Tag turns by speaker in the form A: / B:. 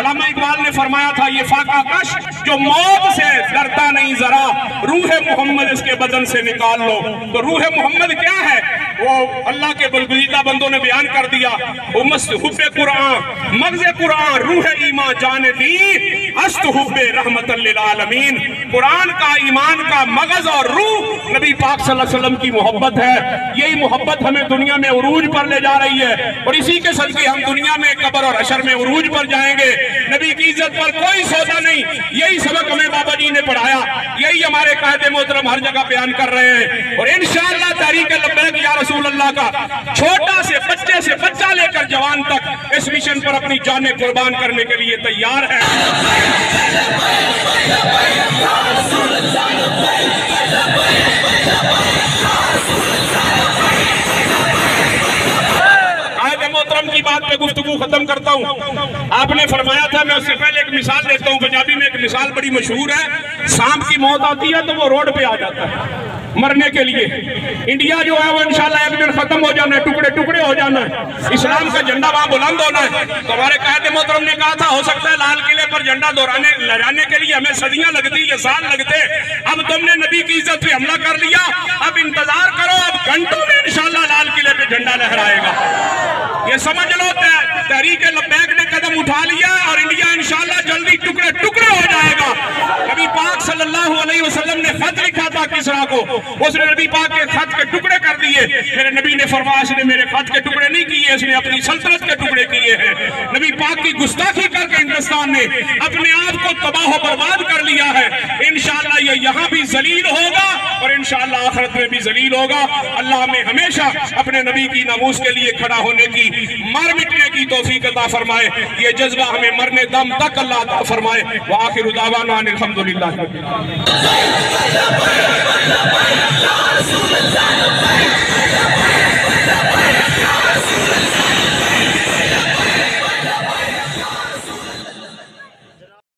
A: अल्लामा इकबाल ने फरमाया था, ये फाका कश जो मौत से डरता नहीं जरा, रूह मोहम्मद इसके बदन से निकाल लो। तो रूह मोहम्मद क्या है, वो अल्लाह के बलगुज़ीदा बंदों ने बयान कर दिया। हुब्बे कुरान मग़ज़े कुरान रूह ईमान जाने दी अस्त हुब्बे रहमतल लिल आलमीन। कुरान का ईमान का मगज और रूह नबी पाक सल्लल्लाहु अलैहि वसल्लम की मोहब्बत है। यही मोहब्बत हमें दुनिया में उरूज पर ले जा रही है और इसी के सदके हम दुनिया में कब्र और हशर में उरूज पर जाएंगे। नबी की इज्जत पर कोई सौदा नहीं। यही सबक हमें बाबा जी ने पढ़ाया, यही हमारे कायदे मोहतरम हर जगह बयान कर रहे हैं। और इंशाअल्लाह तहरीक लब्बैक या रसूल अल्लाह का छोटा से बच्चे से बच्चा लेकर जवान तक इस मिशन पर अपनी जानें कुर्बान करने के लिए तैयार है। मोहतरम की बात पे गुफ्तगू खत्म करता हूँ। आपने फरमाया था, मैं उससे पहले एक मिसाल देता हूँ। पंजाबी में एक मिसाल बड़ी मशहूर है, सांप की मौत आती है तो वो रोड पे आ जाता है मरने के लिए। इंडिया जो है वो इंशाल्लाह एक दिन खत्म हो जाना है, टुकड़े टुकड़े हो जाना है, इस्लाम का झंडा वहां बुलंद होना है। तो हमारे कायदे मोहतरम ने कहा था, हो सकता है लाल किले पर झंडा लहराने के लिए हमें सदियां लगती या साल लगते। अब तुमने नबी की इज्जत पे हमला कर लिया, अब इंतजार करो, अब घंटों में इंशाल्लाह लाल किले पे झंडा लहराएगा। ये समझ लो, तहरीक लब्बैक ने कदम उठा लिया और इंडिया इंशाल्लाह जल्दी टुकड़े टुकड़े हो जाएगा। नबी पाक सल्लल्लाहु अलैहि वसल्लम ने खत लिखा था किसरा को, उसने नबी पाक के खत के टुकड़े कर दिए। मेरे नबी ने फरमाया, इसने मेरे खत के टुकड़े नहीं किए, इसने अपनी सल्तनत के टुकड़े किए हैं। नबी पाक की गुस्ताखी करके हिंदुस्तान ने अपने आप को तबाह बर्बाद कर लिया है। इंशाल्लाह ये यहाँ भी जलील होगा और इंशाल्लाह आखिरत में भी जलील होगा। अल्लाह हमें हमेशा अपने नबी की नामूस के लिए खड़ा होने की, मर मिटने की तौफीक अता फरमाए। ये जज्बा हमें मरने दम तक अल्लाह अता फरमाए। व आखिरु दावाना अल्हम्दुलिल्लाह।
B: Ya Rasulullah,